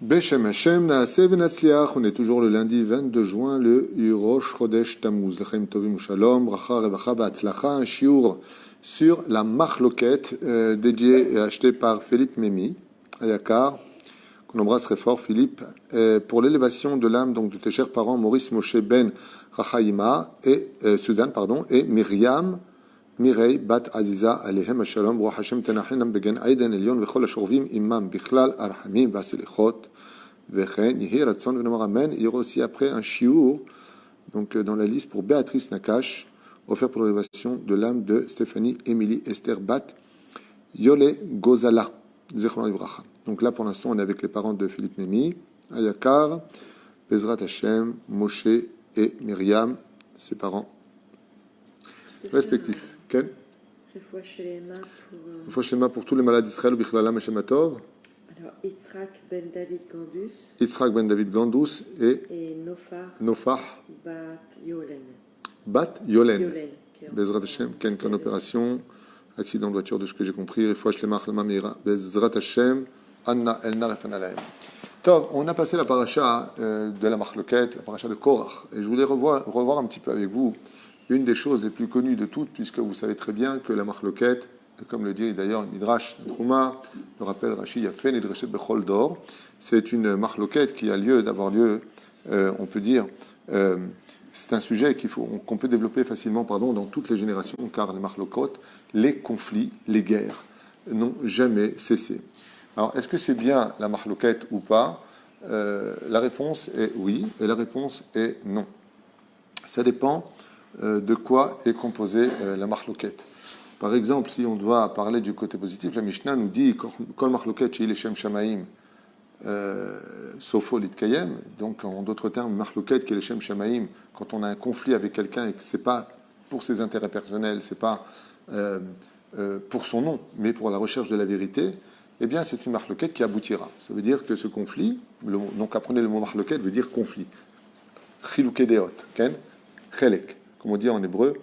Beshem Hashem, Naaseh V'Natzliach, on est toujours le lundi 22 juin, le Rosh Chodesh Tammuz. L'chaim Tovim Shalom, Bracha, Revacha, Ba'atzlacha, un shiur sur la Machloket, dédié et acheté par Philippe Mémy, à Yakar, qu'on embrasse très fort, Philippe, pour l'élévation de l'âme donc, de tes chers parents, Maurice Moshe Ben Rachaïma, et Suzanne, pardon, et Myriam, Mirei, Bat Aziza, Alehem Shalom, Roi Hashem Tenachenam Begen Aiden Elion, Vechol Ashorvim, Imam Bichlal, Arhamim, Baselichot, Vechen, Yehi Ratson, Venomar Amen. Il y aura aussi après un shiur, donc dans la liste pour Béatrice Nakash, offert pour l'élévation de l'âme de Stéphanie Émilie Esther Bat Yole Gozala, Zechron Ibracha. Donc là pour l'instant on est avec les parents de Philippe Mémy, Ayakar, Bezrat Hashem, Moshe et Myriam, ses parents respectifs. Ken? Refouach Shlema pour tous les malades d'Israël, Bichlalam et Shematov. Alors, Yitzhak ben David Gandus. Yitzhak ben David Gandus et Nofar Bat Yolen. Bat Yolen. Bezrat Hashem, Ken, qu'en opération, accident de voiture de ce que j'ai compris. Refouach Shlema, Chlama Meira. Bezrat Hashem, Anna Elna Refanalahem. Tov, on a passé la paracha de la Machloket, la paracha de Korach. Et je voulais revoir un petit peu avec vous une des choses les plus connues de toutes, puisque vous savez très bien que la Machloket, comme le dit d'ailleurs le Midrash Trouma, le rappelle Rashi Yafen et Dreshet Bechol Dor, c'est une Machloket qui a lieu d'avoir lieu, on peut dire, c'est un sujet qu'on peut développer facilement dans toutes les générations, car les Machlokot, les conflits, les guerres n'ont jamais cessé. Alors, est-ce que c'est bien la Machloket ou pas? La réponse est oui, et la réponse est non. Ça dépend de quoi est composée la Machloket. Par exemple, si on doit parler du côté positif, la Mishnah nous dit Kol Machloket Shehi Leshem Shamaim Sofo Litkayem. Donc, en d'autres termes, Machloket qui est Leshem Shamaim, quand on a un conflit avec quelqu'un et que c'est pas pour ses intérêts personnels, c'est pas pour son nom, mais pour la recherche de la vérité, eh bien, c'est une Machloket qui aboutira. Ça veut dire que ce conflit, donc apprenez le mot Machloket, veut dire conflit. Chilouke Deot, Ken, Chelek, comme on dit en hébreu,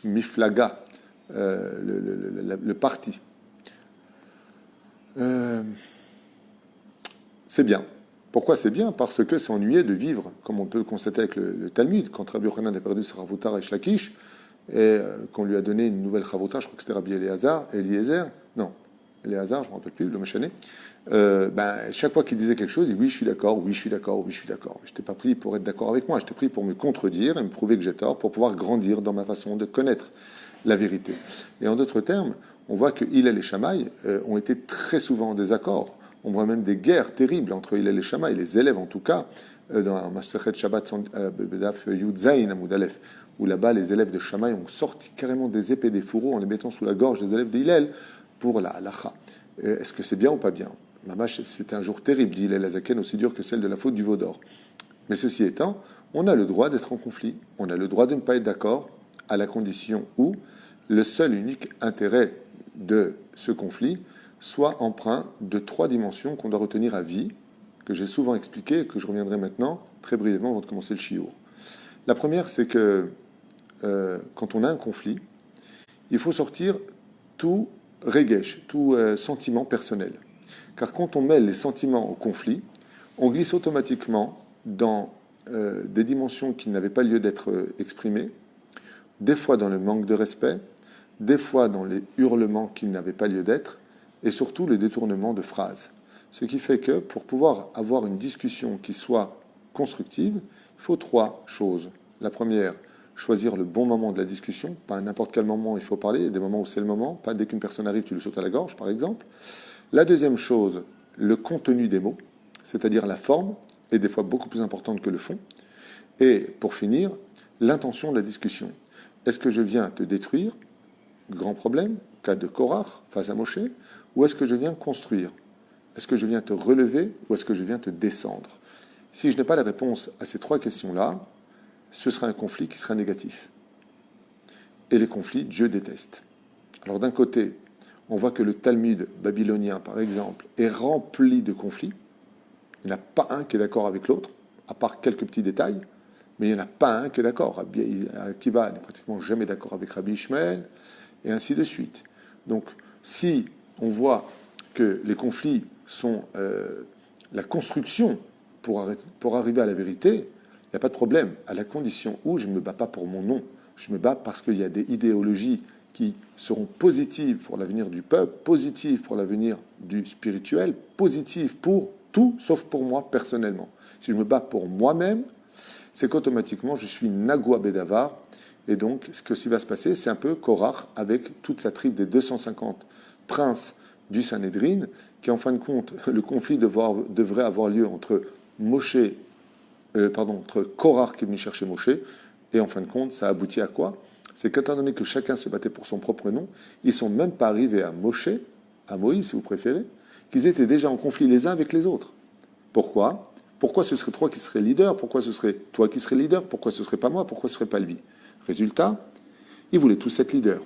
Miflaga, le parti. C'est bien. Pourquoi c'est bien? Parce que c'est ennuyé de vivre, comme on peut le constater avec le Talmud, quand Rabbi Yochanan a perdu sa Ravota et Shlakish, et qu'on lui a donné une nouvelle Ravota, je crois que c'était Rabbi Eliezer, non, Eliezer, je ne me rappelle plus, le Méchané. Chaque fois qu'il disait quelque chose, il dit oui, je suis d'accord, oui, je suis d'accord, oui, je suis d'accord. Je n'étais pas pris pour être d'accord avec moi, j'étais pris pour me contredire et me prouver que j'ai tort, pour pouvoir grandir dans ma façon de connaître la vérité. Et en d'autres termes, on voit que Hillel et Shammai ont été très souvent en désaccord. On voit même des guerres terribles entre Hillel et Shammai, les élèves en tout cas, dans Masechet Shabbat Bedaf Yud Zayin Amud Aleph, où là-bas les élèves de Shammai ont sorti carrément des épées, des fourreaux en les mettant sous la gorge des élèves de Hillel pour la halacha. Est-ce que c'est bien ou pas bien? Mamash, c'était un jour terrible, dit Hillel Azaken, aussi dur que celle de la faute du veau d'or. Mais ceci étant, on a le droit d'être en conflit, on a le droit de ne pas être d'accord, à la condition où le seul unique intérêt de ce conflit soit empreint de 3 dimensions qu'on doit retenir à vie, que j'ai souvent expliqué et que je reviendrai maintenant très brièvement avant de commencer le shiur. La première, c'est que quand on a un conflit, il faut sortir tout regesh, tout sentiment personnel. Car quand on mêle les sentiments au conflit, on glisse automatiquement dans des dimensions qui n'avaient pas lieu d'être exprimées, des fois dans le manque de respect, des fois dans les hurlements qui n'avaient pas lieu d'être, et surtout le détournement de phrases. Ce qui fait que pour pouvoir avoir une discussion qui soit constructive, il faut 3 choses. La première, choisir le bon moment de la discussion, pas à n'importe quel moment il faut parler, il y a des moments où c'est le moment, pas dès qu'une personne arrive, tu lui sautes à la gorge, par exemple. La deuxième chose, le contenu des mots, c'est-à-dire la forme, est des fois beaucoup plus importante que le fond. Et pour finir, l'intention de la discussion. Est-ce que je viens te détruire, grand problème, cas de Korach face à Moshe, ou est-ce que je viens construire? Est-ce que je viens te relever ou est-ce que je viens te descendre? Si je n'ai pas la réponse à ces 3 questions-là, ce sera un conflit qui sera négatif. Et les conflits, Dieu déteste. Alors d'un côté, on voit que le Talmud babylonien, par exemple, est rempli de conflits. Il n'y en a pas un qui est d'accord avec l'autre, à part quelques petits détails, mais il n'y en a pas un qui est d'accord. Rabbi Akiva n'est pratiquement jamais d'accord avec Rabbi Ishmael, et ainsi de suite. Donc, si on voit que les conflits sont la construction pour arriver à la vérité, il n'y a pas de problème, à la condition où je ne me bats pas pour mon nom. Je me bats parce qu'il y a des idéologies qui seront positives pour l'avenir du peuple, positives pour l'avenir du spirituel, positives pour tout, sauf pour moi personnellement. Si je me bats pour moi-même, c'est qu'automatiquement, je suis Nagua Bedavar. Et donc, ce qui va se passer, c'est un peu Korach avec toute sa tribe des 250 princes du Sanhédrin, qui en fin de compte, le conflit devrait avoir lieu entre entre Korach qui est venu chercher Moshe, et en fin de compte, ça aboutit à quoi? C'est qu'étant donné que chacun se battait pour son propre nom, ils ne sont même pas arrivés à Moshe, à Moïse si vous préférez, qu'ils étaient déjà en conflit les uns avec les autres. Pourquoi? Pourquoi ce serait toi qui serais leader? Pourquoi ce serait toi qui serais leader? Pourquoi ce ne serait pas moi? Pourquoi ce ne serait pas lui? Résultat, ils voulaient tous être leaders.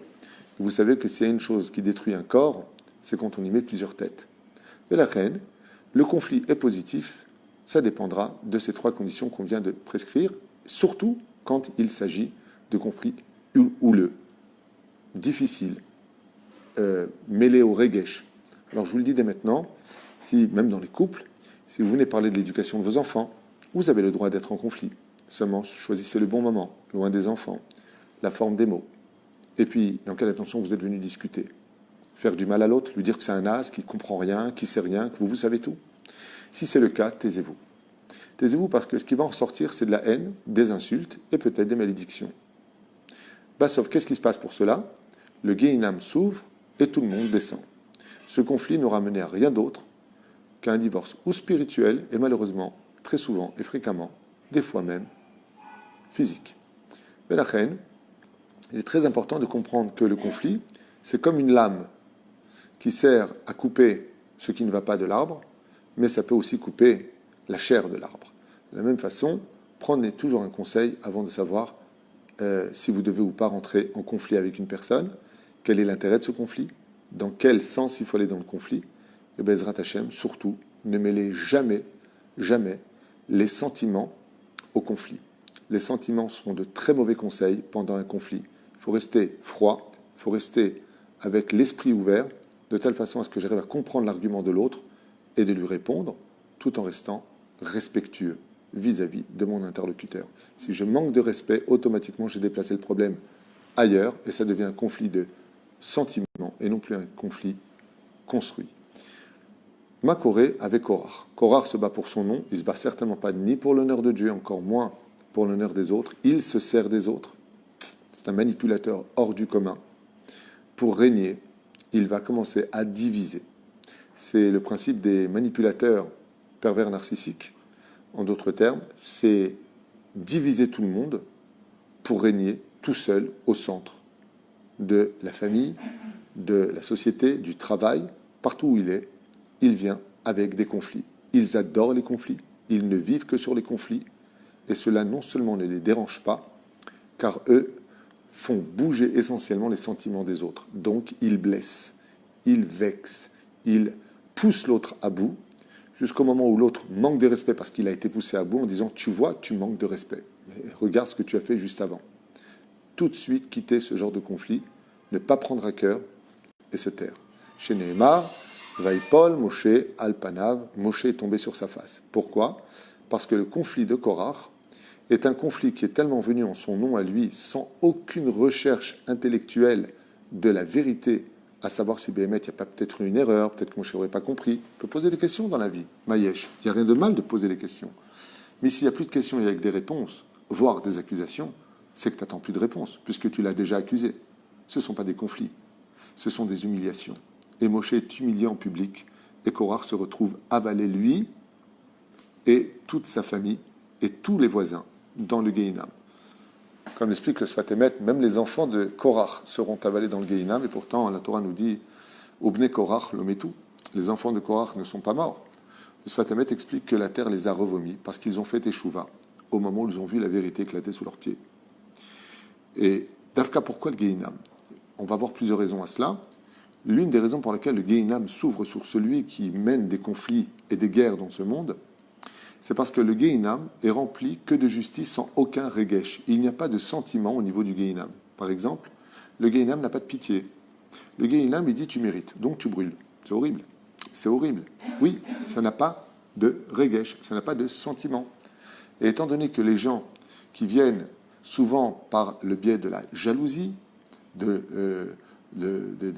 Vous savez que s'il y a une chose qui détruit un corps, c'est quand on y met plusieurs têtes. Et la reine, le conflit est positif, ça dépendra de ces trois conditions qu'on vient de prescrire, surtout quand il s'agit de conflits houleux, difficiles, mêlés au regesh. Alors je vous le dis dès maintenant, si même dans les couples, si vous venez parler de l'éducation de vos enfants, vous avez le droit d'être en conflit. Seulement choisissez le bon moment, loin des enfants, la forme des mots. Et puis, dans quelle intention vous êtes venu discuter? Faire du mal à l'autre, lui dire que c'est un as, qu'il ne comprend rien, qu'il ne sait rien, que vous savez tout. Si c'est le cas, taisez-vous. Taisez-vous parce que ce qui va en ressortir, c'est de la haine, des insultes et peut-être des malédictions. Sauf qu'est-ce qui se passe pour cela? Le Gehinam s'ouvre et tout le monde descend. Ce conflit n'aura mené à rien d'autre qu'un divorce ou spirituel et malheureusement, très souvent et fréquemment, des fois même, physique. Mais la reine, il est très important de comprendre que le conflit, c'est comme une lame qui sert à couper ce qui ne va pas de l'arbre, mais ça peut aussi couper la chair de l'arbre. De la même façon, prenez toujours un conseil avant de savoir si vous devez ou pas rentrer en conflit avec une personne, quel est l'intérêt de ce conflit, dans quel sens il faut aller dans le conflit, et Bezrat Hashem, surtout, ne mêlez jamais, jamais les sentiments au conflit. Les sentiments sont de très mauvais conseils pendant un conflit. Il faut rester froid, il faut rester avec l'esprit ouvert, de telle façon à ce que j'arrive à comprendre l'argument de l'autre et de lui répondre, tout en restant respectueux vis-à-vis de mon interlocuteur. Si je manque de respect, automatiquement, j'ai déplacé le problème ailleurs et ça devient un conflit de sentiments et non plus un conflit construit. Makoré avec Korach. Korach se bat pour son nom, il ne se bat certainement pas ni pour l'honneur de Dieu, encore moins pour l'honneur des autres. Il se sert des autres. C'est un manipulateur hors du commun. Pour régner, il va commencer à diviser. C'est le principe des manipulateurs pervers narcissiques. En d'autres termes, c'est diviser tout le monde pour régner tout seul au centre de la famille, de la société, du travail, partout où il vient avec des conflits. Ils adorent les conflits, ils ne vivent que sur les conflits, et cela non seulement ne les dérange pas, car eux font bouger essentiellement les sentiments des autres. Donc ils blessent, ils vexent, ils poussent l'autre à bout, jusqu'au moment où l'autre manque de respect parce qu'il a été poussé à bout en disant « tu vois, tu manques de respect, mais regarde ce que tu as fait juste avant ». Tout de suite quitter ce genre de conflit, ne pas prendre à cœur et se taire. Chez Nehemar, Vaipol, Moshe, Alpanav, Moshe est tombé sur sa face. Pourquoi? Parce que le conflit de Korach est un conflit qui est tellement venu en son nom à lui, sans aucune recherche intellectuelle de la vérité, à savoir si Béhémet, il n'y a pas peut-être une erreur, peut-être que Moshe n'aurait pas compris. On peut poser des questions dans la vie, Maïesh. Il n'y a rien de mal de poser des questions. Mais s'il n'y a plus de questions et avec des réponses, voire des accusations, c'est que tu n'attends plus de réponses, puisque tu l'as déjà accusé. Ce ne sont pas des conflits, ce sont des humiliations. Et Moshe est humilié en public, et Korach se retrouve avalé, lui, et toute sa famille, et tous les voisins, dans le Gehinam. Comme l'explique le Sfat Emet, même les enfants de Korach seront avalés dans le Gehinam, et pourtant la Torah nous dit « Obne Korach le metu ». Les enfants de Korach ne sont pas morts. Le Sfat Emet explique que la terre les a revomis, parce qu'ils ont fait Teshuvah, au moment où ils ont vu la vérité éclater sous leurs pieds. Et Dafka, pourquoi le Gehinam? On va voir plusieurs raisons à cela. L'une des raisons pour lesquelles le Gehinam s'ouvre sur celui qui mène des conflits et des guerres dans ce monde, c'est parce que le Gehinam est rempli que de justice sans aucun regesh. Il n'y a pas de sentiment au niveau du Gehinam. Par exemple, le Gehinam n'a pas de pitié. Le Gehinam, il dit tu mérites, donc tu brûles. C'est horrible. C'est horrible. Oui, ça n'a pas de regesh, ça n'a pas de sentiment. Et étant donné que les gens qui viennent souvent par le biais de la jalousie, des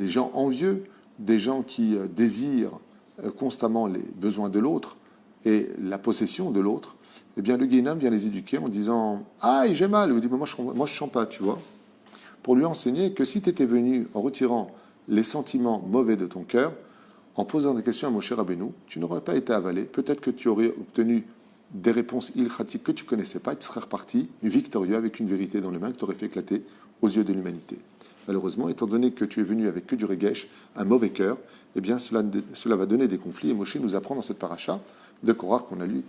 gens envieux, des gens qui désirent constamment les besoins de l'autre et la possession de l'autre, eh bien le Guéhinam vient les éduquer en disant « Ah, j'ai mal !» Il dit « Moi, je ne chante pas, tu vois ?» Pour lui enseigner que si tu étais venu en retirant les sentiments mauvais de ton cœur, en posant des questions à Moshe Rabbeinu, tu n'aurais pas été avalé. Peut-être que tu aurais obtenu des réponses ilchatiques que tu ne connaissais pas et tu serais reparti victorieux avec une vérité dans les mains que tu aurais fait éclater aux yeux de l'humanité. Malheureusement, étant donné que tu es venu avec que du regesh, un mauvais cœur, eh bien cela va donner des conflits. Et Moshe nous apprend dans cette paracha de Korach qu'on a lu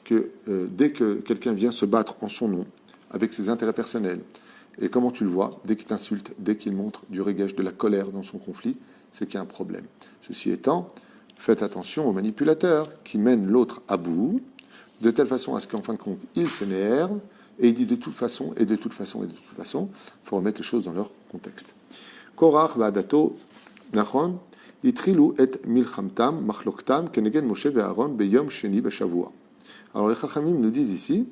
que dès que quelqu'un vient se battre en son nom, avec ses intérêts personnels, et comment tu le vois, dès qu'il t'insulte, dès qu'il montre du regesh, de la colère dans son conflit, c'est qu'il y a un problème. Ceci étant, faites attention aux manipulateurs qui mènent l'autre à bout, de telle façon à ce qu'en fin de compte, il s'énerve, et il dit de toute façon, et de toute façon, et de toute façon, il faut remettre les choses dans leur contexte. Korach va'adato nachon itrilu et milchamtam machloktam keneged Moshe ve'Aaron beyom sheni b'shavua. Alors les Chachamim nous disent ici,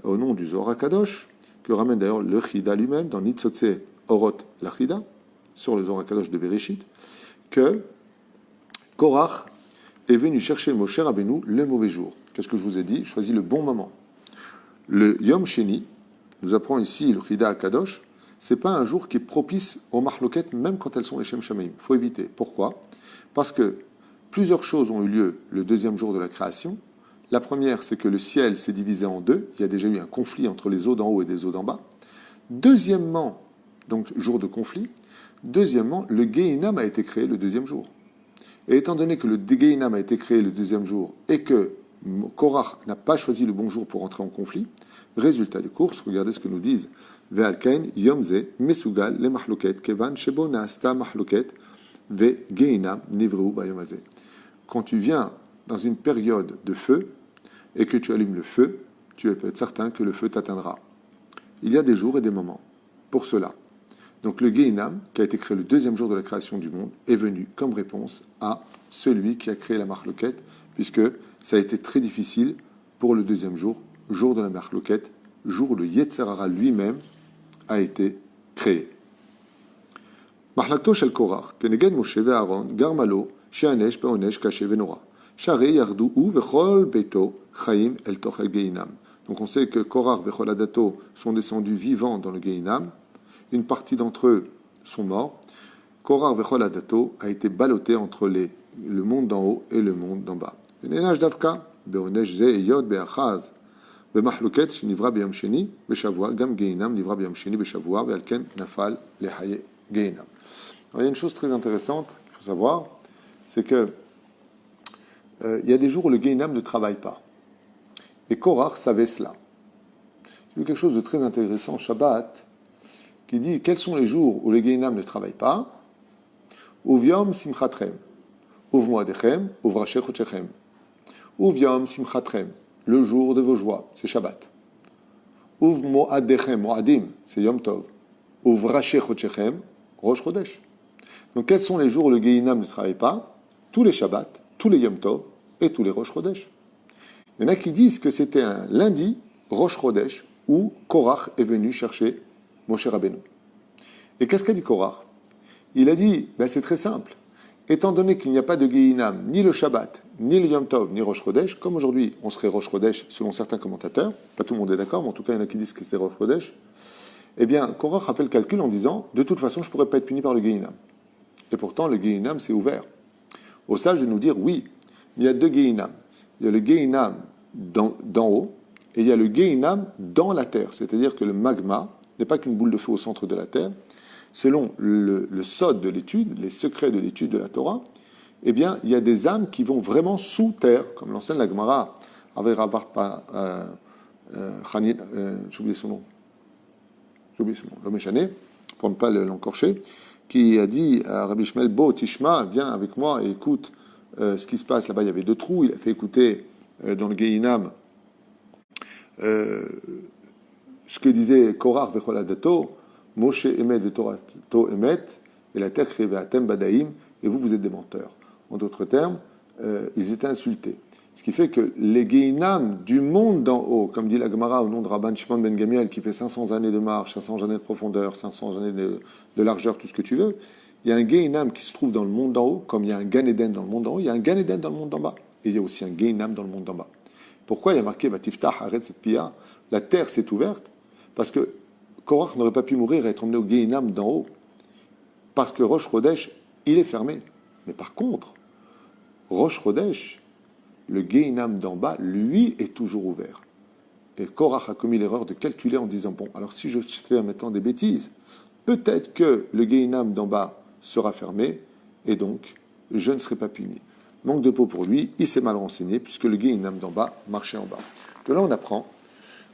au nom du Zohar HaKadosh, que ramène d'ailleurs le Chida lui-même, dans Nitzotze Orot la Chida, sur le Zohar HaKadosh de Bereshit, que Korach est venu chercher Moshe Rabbeinu le mauvais jour. Qu'est-ce que je vous ai dit? Choisis le bon moment. Le Yom Sheni nous apprend ici le Chida HaKadosh, c'est pas un jour qui est propice aux mahloket, même quand elles sont les Shem Shamaim. Il faut éviter. Pourquoi? Parce que plusieurs choses ont eu lieu le deuxième jour de la création. La première, c'est que le ciel s'est divisé en deux. Il y a déjà eu un conflit entre les eaux d'en haut et des eaux d'en bas. Deuxièmement, donc jour de conflit. Deuxièmement, le Gehinam a été créé le deuxième jour. Et étant donné que le Gehinam a été créé le deuxième jour et que Korach n'a pas choisi le bon jour pour entrer en conflit, résultat des courses, regardez ce que nous disent Ve'alkein yomze mesugal le mahloket kevan shebo naasta mahloket ve Gehinam nivreu bayomazé. Quand tu viens dans une période de feu et que tu allumes le feu, tu peux être certain que le feu t'atteindra. Il y a des jours et des moments pour cela. Donc le Gehinam, qui a été créé le deuxième jour de la création du monde, est venu comme réponse à celui qui a créé la Mahloket, puisque ça a été très difficile pour le deuxième jour, jour de la Mahloket, jour où le Yetzer Hara lui-même a été créé. Mahlakto shel Korach, keneged Moshe ve'Aaron, garmalo, she'anesh be'onesh kashe ve'nora. Share yardu vechol beito chaim el toch el Gehinam. Donc on sait que Korach vechol adato sont descendus vivants dans le Gehinam. Une partie d'entre eux sont morts. Korach vechol adato a été ballotté entre le monde d'en haut et le monde d'en bas. Venenash davka beonesh ze eyod beachaz במחלוקת שנברא ביום שני בשבוע, גם גיהינם נברא ביום שני בשבוע, ועל כן נפל לחיי גיהינם. Il y a une chose très intéressante qu'il faut savoir, c'est que il y a des jours où le Gehinam ne travaille pas. Et Korach savait cela. Il y a quelque chose de très intéressant, Shabbat, qui dit quels sont les jours où le Gehinam ne travaille pas. Uvyom simchatrem, uvmoadechem, uvrashe chotchechem. Uvyom simchatrem, le jour de vos joies, c'est Shabbat. Uvmoadechem, moadim, c'est Yom Tov. Uvrashe chotchechem, Rosh Chodesh. Donc quels sont les jours où le Gehinam ne travaille pas? Tous les Shabbats, tous les Yom Tov et tous les Rosh Chodesh. Il y en a qui disent que c'était un lundi, Rosh Chodesh, où Korach est venu chercher Moshe Rabbeinu. Et qu'est-ce qu'a dit Korach? Il a dit, c'est très simple. Étant donné qu'il n'y a pas de Gehinam, ni le Shabbat, ni le Yom Tov, ni Rosh Chodesh, comme aujourd'hui on serait Rosh Chodesh selon certains commentateurs, pas tout le monde est d'accord, mais en tout cas il y en a qui disent que c'est Rosh Chodesh, eh bien Korach a fait le calcul en disant, de toute façon je ne pourrais pas être puni par le Gehinam. Et pourtant le Gehinam s'est ouvert. Au sage de nous dire, oui, il y a deux Gehinam. Il y a le Gehinam d'en haut, et il y a le Gehinam dans la terre. C'est-à-dire que le magma n'est pas qu'une boule de feu au centre de la terre. Selon le sod de l'étude, les secrets de l'étude de la Torah, eh bien, il y a des âmes qui vont vraiment sous terre, comme l'enseigne la Gemara, avec Rabat j'ai oublié son nom, l'homme échané, pour ne pas l'encorcher, qui a dit à Rabbi Shmuel, Bo Tishma, viens avec moi et écoute ce qui se passe là-bas. Il y avait deux trous, il a fait écouter dans le Gehinam ce que disait Korach vechol adato, Moshe emet vetorato emet, et la terre créée atem badaim, et vous êtes des menteurs. En d'autres termes, ils étaient insultés. Ce qui fait que les Gehinam du monde d'en haut, comme dit la Gemara au nom de Rabban Shimon ben Gamiel, qui fait 500 années de marche, 500 années de profondeur, 500 années de largeur, tout ce que tu veux, il y a un Gehinam qui se trouve dans le monde d'en haut, comme il y a un Gan Eden dans le monde d'en haut, il y a un Gan Eden dans le monde d'en bas. Et il y a aussi un Gehinam dans le monde d'en bas. Pourquoi il y a marqué Vatiftah Haret cette pia? La terre s'est ouverte, parce que Korach n'aurait pas pu mourir et être emmené au Gehinam d'en haut, parce que Rosh Chodesh, il est fermé. Mais par contre, Rosh Chodesh, le Gehinam d'en bas, lui, est toujours ouvert. Et Korach a commis l'erreur de calculer en disant, bon, alors si je fais maintenant des bêtises, peut-être que le Gehinam d'en bas sera fermé, et donc, je ne serai pas puni. Manque de peau pour lui, il s'est mal renseigné, puisque le Gehinam d'en bas marchait en bas. De là, on apprend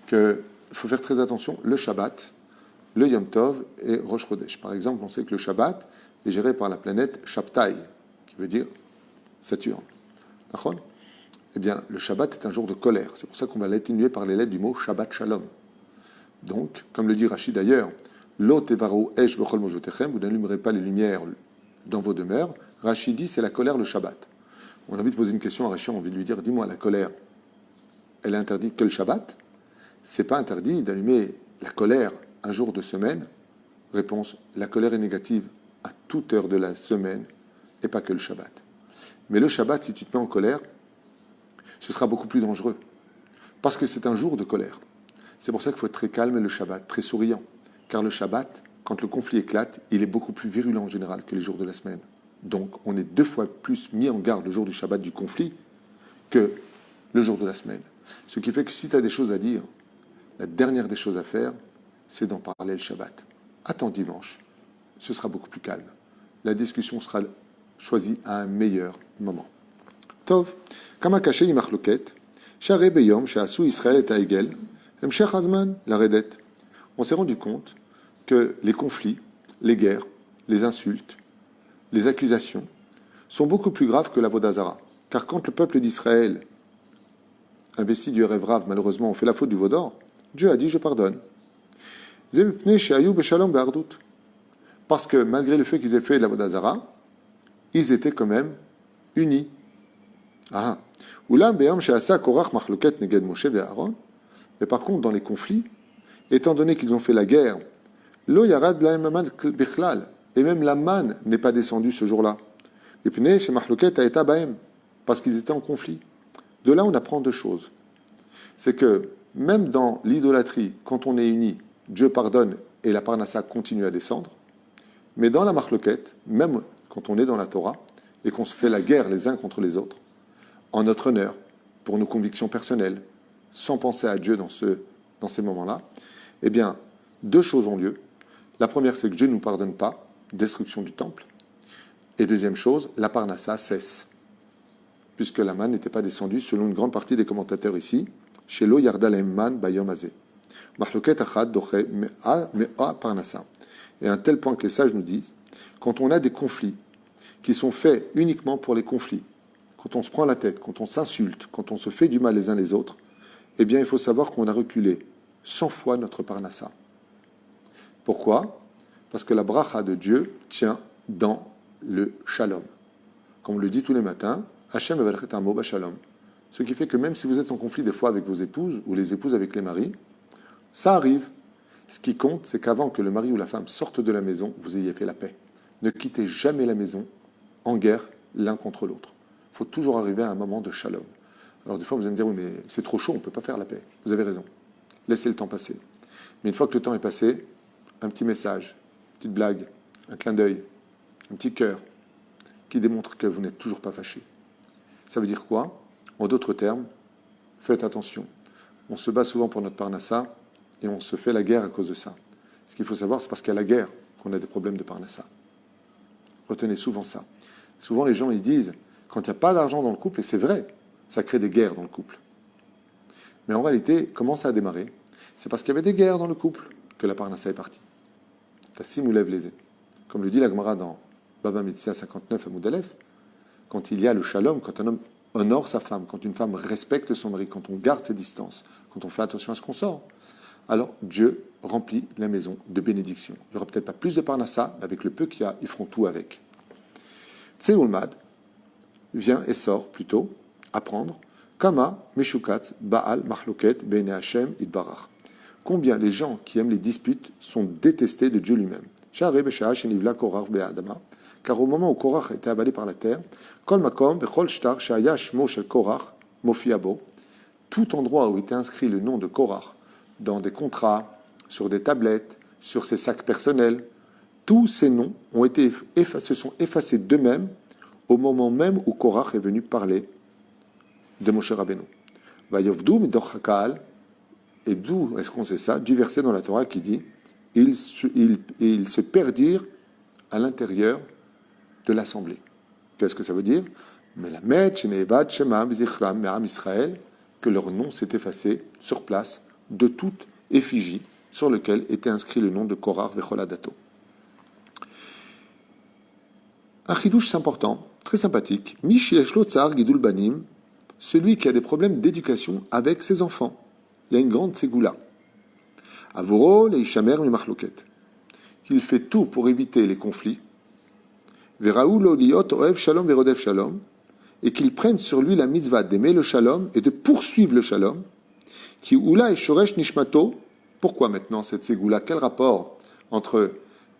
qu'il faut faire très attention, le Shabbat, le Yom Tov et Rosh Chodesh. Par exemple, on sait que le Shabbat est géré par la planète Shabtai, qui veut dire Saturne. D'accord ? Eh bien, le Shabbat est un jour de colère. C'est pour ça qu'on va l'atténuer par les lettres du mot Shabbat Shalom. Donc, comme le dit Rachid d'ailleurs, Lo tevaru esh bechol mojotechem, vous n'allumerez pas les lumières dans vos demeures. Rachid dit, c'est la colère le Shabbat. On a envie de poser une question à Rachid, on a envie de lui dire, dis-moi, la colère, elle est interdite que le Shabbat? C'est pas interdit d'allumer la colère un jour de semaine? Réponse, la colère est négative à toute heure de la semaine et pas que le Shabbat. Mais le Shabbat, si tu te mets en colère, ce sera beaucoup plus dangereux. Parce que c'est un jour de colère. C'est pour ça qu'il faut être très calme le Shabbat, très souriant. Car le Shabbat, quand le conflit éclate, il est beaucoup plus virulent en général que les jours de la semaine. Donc, on est 2 fois plus mis en garde le jour du Shabbat du conflit que le jour de la semaine. Ce qui fait que si tu as des choses à dire, la dernière des choses à faire, c'est d'en parler le Shabbat. Attends dimanche, ce sera beaucoup plus calme. La discussion sera choisie à un meilleur moment. Tov, kama kaché imachloket, share beyom, sheasu Israël et Aegel, hemshech hazman, la redet. On s'est rendu compte que les conflits, les guerres, les insultes, les accusations sont beaucoup plus graves que la Vodazara. Car quand le peuple d'Israël, investi du rêve rave, malheureusement, on fait la faute du veau d'or, Dieu a dit, je pardonne. Parce que malgré le fait qu'ils aient fait la Vodazara, ils étaient quand même unis. Ah. Mais par contre, dans les conflits, étant donné qu'ils ont fait la guerre, et même la manne n'est pas descendue ce jour-là. Parce qu'ils étaient en conflit. De là, on apprend 2 choses. C'est que même dans l'idolâtrie, quand on est unis, Dieu pardonne et la parnassa continue à descendre. Mais dans la marloquette, même quand on est dans la Torah et qu'on se fait la guerre les uns contre les autres, en notre honneur, pour nos convictions personnelles, sans penser à Dieu dans ces moments-là, eh bien, 2 choses ont lieu. La première, c'est que Dieu ne nous pardonne pas, destruction du temple. Et deuxième chose, la parnassa cesse, puisque la manne n'était pas descendue, selon une grande partie des commentateurs ici, chez Lo Yardalem Man Bayom Azeh. Mahloket Achad Doche Mea Parnassa. Et à un tel point que les sages nous disent, quand on a des conflits qui sont faits uniquement pour les conflits, quand on se prend la tête, quand on s'insulte, quand on se fait du mal les uns les autres, eh bien il faut savoir qu'on a reculé 100 fois notre Parnassa. Pourquoi? Parce que la bracha de Dieu tient dans le shalom. Comme on le dit tous les matins, Hashem evelchet amo b'shalom. Ce qui fait que même si vous êtes en conflit des fois avec vos épouses, ou les épouses avec les maris, ça arrive. Ce qui compte, c'est qu'avant que le mari ou la femme sorte de la maison, vous ayez fait la paix. Ne quittez jamais la maison en guerre l'un contre l'autre. Il faut toujours arriver à un moment de shalom. Alors des fois, vous allez me dire, oui, mais c'est trop chaud, on ne peut pas faire la paix. Vous avez raison. Laissez le temps passer. Mais une fois que le temps est passé, un petit message, une petite blague, un clin d'œil, un petit cœur, qui démontre que vous n'êtes toujours pas fâché. Ça veut dire quoi? En d'autres termes, faites attention. On se bat souvent pour notre parnassa et on se fait la guerre à cause de ça. Ce qu'il faut savoir, c'est parce qu'il y a la guerre qu'on a des problèmes de parnassa. Retenez souvent ça. Souvent, les gens, ils disent, quand il n'y a pas d'argent dans le couple, et c'est vrai, ça crée des guerres dans le couple. Mais en réalité, comment ça a démarré? C'est parce qu'il y avait des guerres dans le couple que la parnassa est partie. Tassim ou lève les ais. Comme le dit la Gemara dans Baba Metzia 59 à Moudalef, quand il y a le shalom, quand un homme honore sa femme, quand une femme respecte son mari, quand on garde ses distances, quand on fait attention à ce qu'on sort, alors Dieu remplit la maison de bénédictions. Il n'y aura peut-être pas plus de parnassa, mais avec le peu qu'il y a, ils feront tout avec. Tseoulmad vient et sort plutôt apprendre Kama Meshukatz Baal Mahloket Bene Hashem Idbarach. Combien les gens qui aiment les disputes sont détestés de Dieu lui-même. Car au moment où Korach était avalé par la terre, Kol Makom Bechol Shtar Shaya Shmo Shel Korach Mofiabo, tout endroit où était inscrit le nom de Korach, dans des contrats, sur des tablettes, sur ses sacs personnels, tous ces noms se sont effacés d'eux-mêmes au moment même où Korach est venu parler de Moshe Rabbeinu. Vayovdu midoch hakal. Et d'où est-ce qu'on sait ça? Du verset dans la Torah qui dit ils se perdirent à l'intérieur de l'assemblée. Qu'est-ce que ça veut dire? Que leur nom s'est effacé sur place de toute effigie sur lequel était inscrit le nom de Korach Vecholadato. Un chidouche important, très sympathique. Mishi Eshlo Tsar Gidul Banim, celui qui a des problèmes d'éducation avec ses enfants. Il y a une grande ségoula. Avoro leishamer mimachloket. Qu'il fait tout pour éviter les conflits. Veraou lo liot oev shalom verodev shalom. Et qu'il prenne sur lui la mitzvah d'aimer le shalom et de poursuivre le shalom. Qui oula et shoresh nishmato. Pourquoi maintenant cette ségoula? Quel rapport entre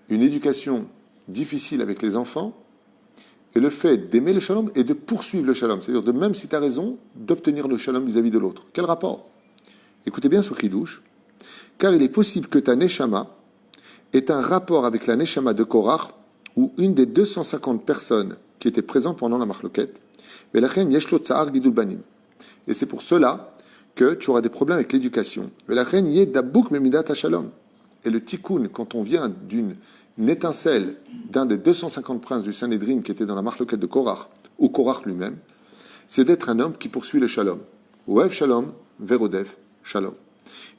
une éducation difficile avec les enfants et le fait d'aimer le shalom et de poursuivre le shalom? C'est-à-dire de même si tu as raison, d'obtenir le shalom vis-à-vis de l'autre. Quel rapport? Écoutez bien ce chidouche, car il est possible que ta neshama ait un rapport avec la neshama de Korach ou une des 250 personnes qui étaient présentes pendant la marloquette. Et c'est pour cela que tu auras des problèmes avec l'éducation. Et le tikkun, quand on vient d'une étincelle d'un des 250 princes du Sanhédrin qui était dans la marloquette de Korach, ou Korach lui-même, c'est d'être un homme qui poursuit le shalom. Ouev shalom, verodef shalom.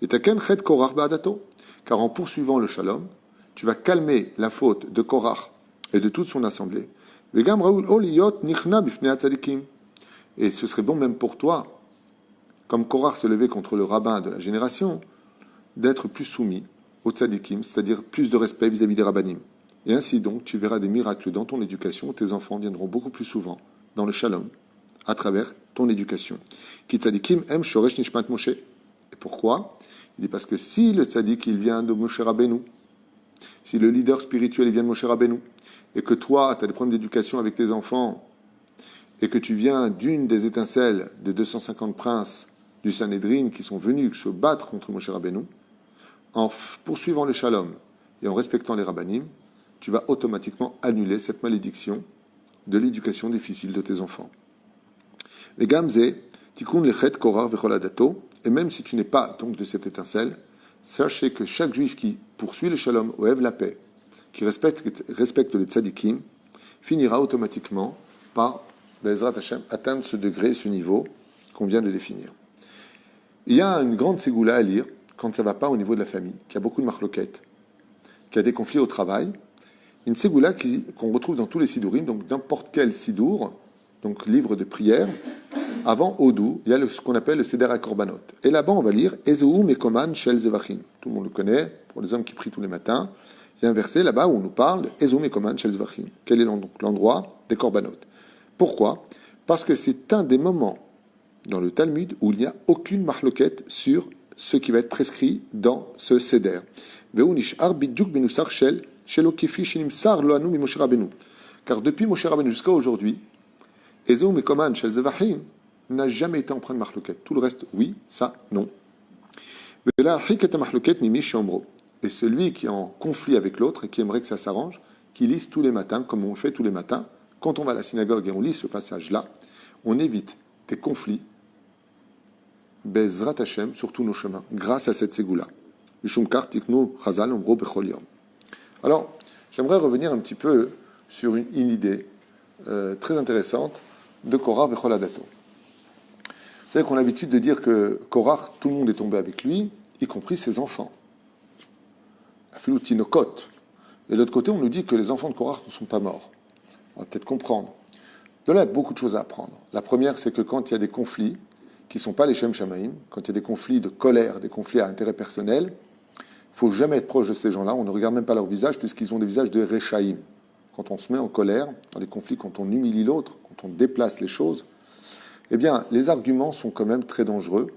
Et taken chet Korach ba'adato, car en poursuivant le shalom, tu vas calmer la faute de Korach et de toute son assemblée. Vegam raoul oliyot nichna bifnei tzadikim. Et ce serait bon même pour toi, comme Korach se levait contre le rabbin de la génération, d'être plus soumis aux tzadikim, c'est-à-dire plus de respect vis-à-vis des rabbanim. Et ainsi donc, tu verras des miracles dans ton éducation, où tes enfants viendront beaucoup plus souvent dans le shalom, à travers ton éducation. Ki tzadikim em shoresh nishmat Moshe. Et pourquoi? Il dit parce que si le tzadik, il vient de Moshe Rabbeinu, si le leader spirituel, il vient de Moshe Rabbeinu, et que toi, tu as des problèmes d'éducation avec tes enfants, et que tu viens d'une des étincelles des 250 princes du Sanhédrin qui sont venus se battre contre Moshe Rabbeinu, en poursuivant le shalom et en respectant les rabbanim, tu vas automatiquement annuler cette malédiction de l'éducation difficile de tes enfants. Les gamze, tikkun lechet Korach vecholadato, et même si tu n'es pas donc de cette étincelle, sachez que chaque juif qui poursuit le shalom, oev la paix, qui respecte les tzadikim, finira automatiquement par, Be'ezrat Hashem, atteindre ce degré, ce niveau qu'on vient de définir. Il y a une grande ségoula à lire quand ça ne va pas au niveau de la famille, qui a beaucoup de marloquettes, qui a des conflits au travail. Une ségoula qu'on retrouve dans tous les sidourim, donc n'importe quel sidour, donc livre de prière. Avant Odou, il y a ce qu'on appelle le Seder HaKorbanot. Et là-bas, on va lire Ezeu Mekoman Shel Zevachim. Tout le monde le connaît, pour les hommes qui prient tous les matins. Il y a un verset là-bas où on nous parle de Ezeu Mekoman Shel Zevachim. Quel est l'endroit des Korbanot? Pourquoi? Parce que c'est un des moments dans le Talmud où il n'y a aucune marloquette sur ce qui va être prescrit dans ce Seder. Car depuis Moshe Rabbeinu jusqu'à aujourd'hui, Ezeu Mekoman Shel Zevachim n'a jamais été empreint de marloquette. Tout le reste, oui, ça, non. Et celui qui est en conflit avec l'autre et qui aimerait que ça s'arrange, qui lise tous les matins, comme on le fait tous les matins, quand on va à la synagogue et on lit ce passage-là, on évite des conflits, Bezrat Hashem, sur tous nos chemins, grâce à cette ségoula. Alors, j'aimerais revenir un petit peu sur une idée très intéressante de Korach Vecholadato. Vous savez qu'on a l'habitude de dire que Korach, tout le monde est tombé avec lui, y compris ses enfants. Afilou Tinokot. Et de l'autre côté, on nous dit que les enfants de Korach ne sont pas morts. On va peut-être comprendre. De là, il y a beaucoup de choses à apprendre. La première, c'est que quand il y a des conflits qui ne sont pas les Shem Shamaim, quand il y a des conflits de colère, des conflits à intérêt personnel, il ne faut jamais être proche de ces gens-là. On ne regarde même pas leur visage, puisqu'ils ont des visages de Rechaïm. Quand on se met en colère, dans des conflits, quand on humilie l'autre, quand on déplace les choses, Eh bien, les arguments sont quand même très dangereux,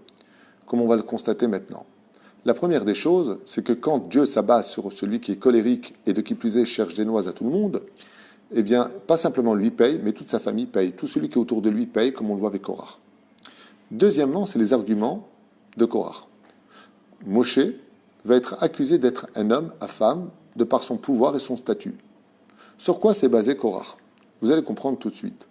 comme on va le constater maintenant. La première des choses, c'est que quand Dieu s'abat sur celui qui est colérique et de qui plus est cherche des noises à tout le monde, eh bien, pas simplement lui paye, mais toute sa famille paye. Tout celui qui est autour de lui paye, comme on le voit avec Korach. Deuxièmement, c'est les arguments de Korach. Moshe va être accusé d'être un homme à femme de par son pouvoir et son statut. Sur quoi s'est basé Korach? Vous allez comprendre tout de suite.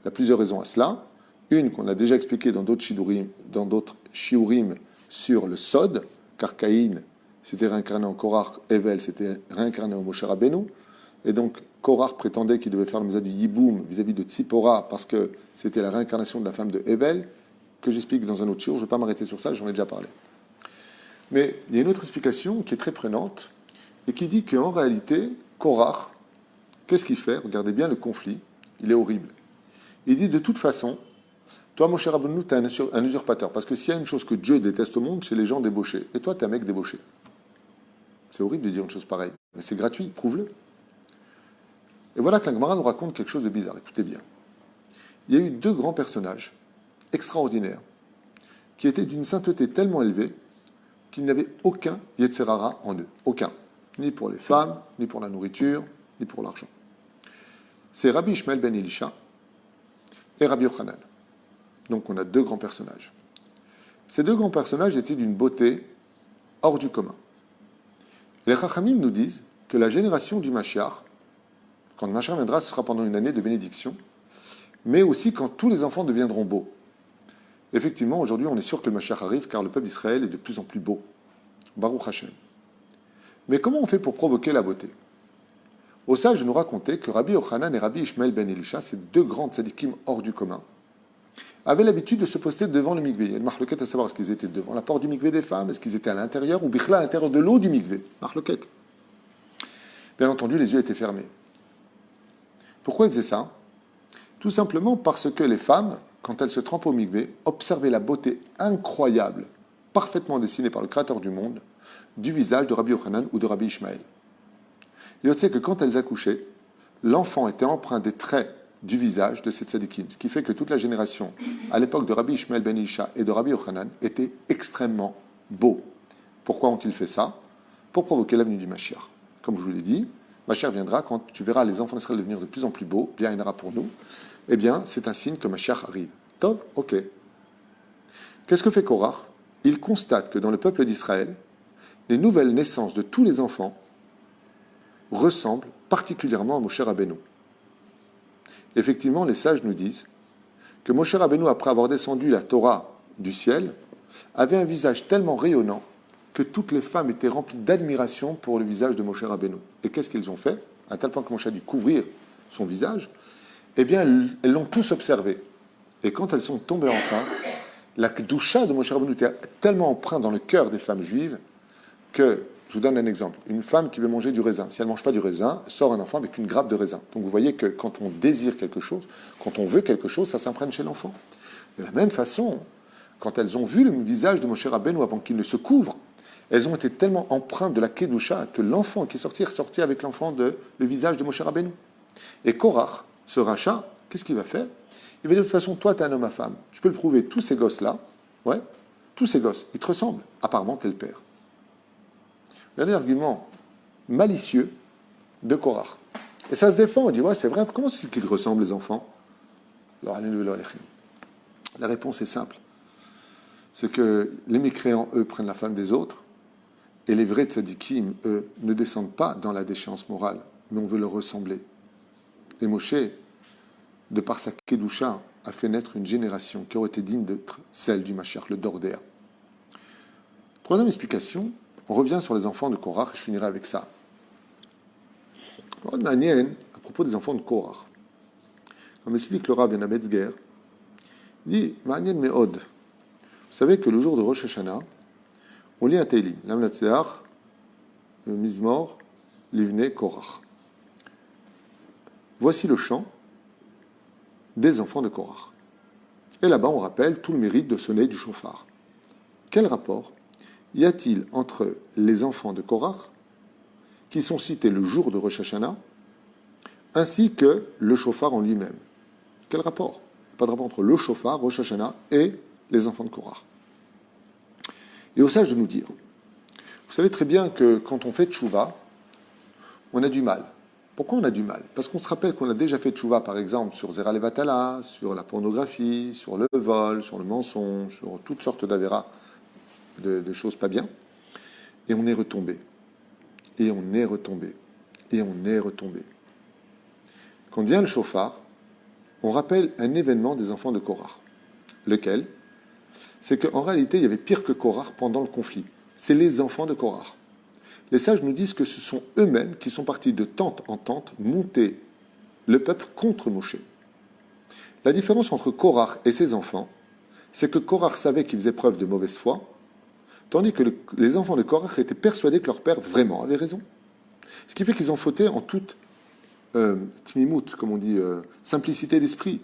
Il y a plusieurs raisons à cela. Une qu'on a déjà expliquée dans d'autres shiurim sur le Sod, car Caïn s'était réincarné en Korach, Evel s'était réincarné en Moshe Rabbeinu, et donc Korach prétendait qu'il devait faire le mesa du Yiboum vis-à-vis de Tzipora parce que c'était la réincarnation de la femme de Evel, que j'explique dans un autre shiur, je ne vais pas m'arrêter sur ça, j'en ai déjà parlé. Mais il y a une autre explication qui est très prenante et qui dit qu'en réalité, Korach, qu'est-ce qu'il fait? Regardez bien le conflit, il est horrible. Il dit de toute façon, toi, Moshe Rabbeinu, tu es un usurpateur. Parce que s'il y a une chose que Dieu déteste au monde, c'est les gens débauchés. Et toi, tu es un mec débauché. C'est horrible de dire une chose pareille. Mais c'est gratuit, prouve-le. Et voilà que la Gemara nous raconte quelque chose de bizarre. Écoutez bien. Il y a eu deux grands personnages extraordinaires qui étaient d'une sainteté tellement élevée qu'ils n'avaient aucun Yetzer Hara en eux. Aucun. Ni pour les femmes, ni pour la nourriture, ni pour l'argent. C'est Rabbi Ishmael ben Elisha et Rabbi Yochanan. Donc on a deux grands personnages. Ces deux grands personnages étaient d'une beauté hors du commun. Les Chachamim nous disent que la génération du Mashiach, quand le Mashiach viendra, ce sera pendant une année de bénédiction, mais aussi quand tous les enfants deviendront beaux. Effectivement, aujourd'hui, on est sûr que le Mashiach arrive, car le peuple d'Israël est de plus en plus beau. Baruch Hashem. Mais comment on fait pour provoquer la beauté? Au sage nous raconter que Rabbi Yochanan et Rabbi Ishmael ben Elisha, ces deux grands tzadikim hors du commun, avaient l'habitude de se poster devant le mikvé. Il y a une marloquette à savoir est-ce qu'ils étaient devant la porte du mikvé des femmes, est-ce qu'ils étaient à l'intérieur, ou bichla à l'intérieur de l'eau du mikvé. Marloquette. Bien entendu, les yeux étaient fermés. Pourquoi ils faisaient ça? Tout simplement parce que les femmes, quand elles se trempent au mikvé, observaient la beauté incroyable, parfaitement dessinée par le Créateur du monde, du visage de Rabbi Yochanan ou de Rabbi Ishmael. Et on sait que quand elles accouchaient, l'enfant était empreint des traits du visage de ces tzadikim. Ce qui fait que toute la génération, à l'époque de Rabbi Ishmael ben Elisha et de Rabbi Yochanan, était extrêmement beau. Pourquoi ont-ils fait ça? Pour provoquer l'avenue du Mashiach. Comme je vous l'ai dit, Mashiach viendra quand tu verras les enfants d'Israël devenir de plus en plus beaux, bien il y en aura pour nous, eh bien c'est un signe que Mashiach arrive. Tov, ok. Qu'est-ce que fait Korach? Il constate que dans le peuple d'Israël, les nouvelles naissances de tous les enfants ressemblent particulièrement à Moshe Rabbeinu. Effectivement, les sages nous disent que Moshe Rabbeinu, après avoir descendu la Torah du ciel, avait un visage tellement rayonnant que toutes les femmes étaient remplies d'admiration pour le visage de Moshe Rabbeinu. Et qu'est-ce qu'ils ont fait? À tel point que Moshe a dû couvrir son visage. Eh bien, elles l'ont tous observé. Et quand elles sont tombées enceintes, la kedusha de Moshe Rabbeinu était tellement empreinte dans le cœur des femmes juives que, je vous donne un exemple, une femme qui veut manger du raisin, si elle ne mange pas du raisin, sort un enfant avec une grappe de raisin. Donc vous voyez que quand on désire quelque chose, quand on veut quelque chose, ça s'imprègne chez l'enfant. De la même façon, quand elles ont vu le visage de Moshe Rabbeinu avant qu'il ne se couvre, elles ont été tellement empreintes de la kedusha que l'enfant qui est sorti avec l'enfant le visage de Moshe Rabbeinu. Et Korach, ce rachat, qu'est-ce qu'il va faire? Il va dire de toute façon, toi, tu es un homme à femme. Je peux le prouver, tous ces gosses-là, ouais, tous ces gosses, ils te ressemblent. Apparemment, t'es le père. Regardez l'argument malicieux de Korach. Et ça se défend, on dit, ouais, c'est vrai, comment c'est qu'ils ressemblent les enfants? Alors, la réponse est simple. C'est que les mécréants, eux, prennent la femme des autres, et les vrais tzadikim, eux, ne descendent pas dans la déchéance morale, mais on veut leur ressembler. Et Moshe, de par sa kedusha, a fait naître une génération qui aurait été digne d'être celle du Mashiach, le Dordéa. Troisième explication, on revient sur les enfants de Korach, et je finirai avec ça. À propos des enfants de Korach, comme explique le Rav Benabetzger, il dit, Ma'anien me'od. Vous savez que le jour de Rosh Hashanah, on lit un Teilim, Lam Latzeach, Mizmor, Livne, Korach. Voici le chant des enfants de Korach. Et là-bas, on rappelle tout le mérite de sonner du chauffard. Quel rapport y a-t-il entre les enfants de Korach, qui sont cités le jour de Rosh Hashanah, ainsi que le chauffard en lui-même? Quel rapport? pas de rapport entre le shofar, Rosh Hashanah, et les enfants de Korach. Et au sage de nous dire, vous savez très bien que quand on fait tchouva, on a du mal. Pourquoi on a du mal? Parce qu'on se rappelle qu'on a déjà fait tchouva, par exemple, sur Zera Levatala, sur la pornographie, sur le vol, sur le mensonge, sur toutes sortes d'avéras, de choses pas bien. Et on est retombé. Et on est retombé. Et on est retombé. Quand vient le shofar, on rappelle un événement des enfants de Korach. Lequel? C'est qu'en réalité, il y avait pire que Korach pendant le conflit. C'est les enfants de Korach. Les sages nous disent que ce sont eux-mêmes qui sont partis de tente en tente monter le peuple contre Moshe. La différence entre Korach et ses enfants, c'est que Korach savait qu'ils faisaient preuve de mauvaise foi, tandis que les enfants de Korach étaient persuadés que leur père vraiment avait raison. Ce qui fait qu'ils ont fauté en toute tmimout, comme on dit, simplicité d'esprit.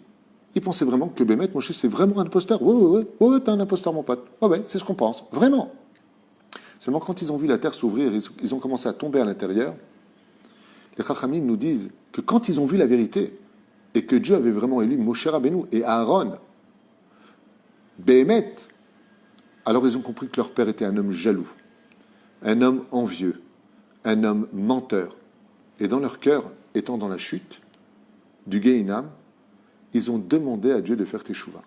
Ils pensaient vraiment que Bémet, Moshe, c'est vraiment un imposteur. Ouais, t'es un imposteur, mon pote. Ouais, c'est ce qu'on pense. Vraiment. Seulement, quand ils ont vu la terre s'ouvrir, ils ont commencé à tomber à l'intérieur. Les Chachamim nous disent que quand ils ont vu la vérité, et que Dieu avait vraiment élu Moshe Rabbeinu et Aaron, Bémet, alors ils ont compris que leur père était un homme jaloux, un homme envieux, un homme menteur. Et dans leur cœur, étant dans la chute du Gehinam, ils ont demandé à Dieu de faire Teshuvah.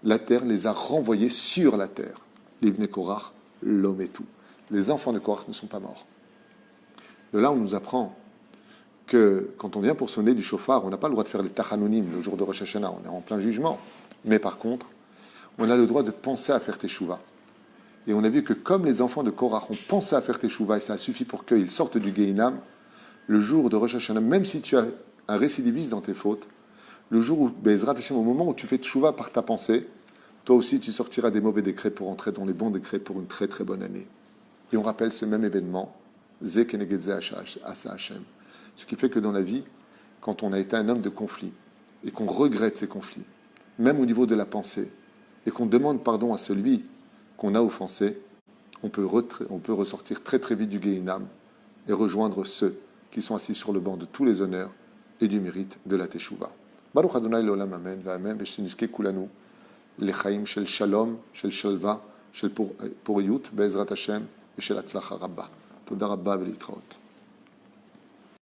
La terre les a renvoyés sur la terre. L'Ibn Korach, l'homme et tout. Les enfants de Korach ne sont pas morts. De là, on nous apprend que quand on vient pour sonner du shofar, on n'a pas le droit de faire les tachanonim le jour de Rosh Hashanah, on est en plein jugement. Mais par contre, on a le droit de penser à faire Teshuvah. Et on a vu que comme les enfants de Korach ont pensé à faire Teshuvah, et ça a suffi pour qu'ils sortent du Gehinam, le jour de Rosh Hashanah, même si tu as un récidiviste dans tes fautes, le jour où, Bezrat Hashem, au moment où tu fais Teshuvah par ta pensée, toi aussi tu sortiras des mauvais décrets pour entrer dans les bons décrets pour une très très bonne année. Et on rappelle ce même événement, Ze Keneged Ze Asa Hashem. Ce qui fait que dans la vie, quand on a été un homme de conflit, et qu'on regrette ces conflits, même au niveau de la pensée, et qu'on demande pardon à celui qu'on a offensé, on peut ressortir très très vite du Gehinam et rejoindre ceux qui sont assis sur le banc de tous les honneurs et du mérite de la Teshuvah. Baruch Adonai Leolam Amen, V'Amen, V'Shnizke Kulanu, Lechaim Shel Shalom, Shel Shalva, Shel Poriyut, Be'ezrat Hashem, V'Shel Atzlacha Rabba. Toda Rabba V'Litraot.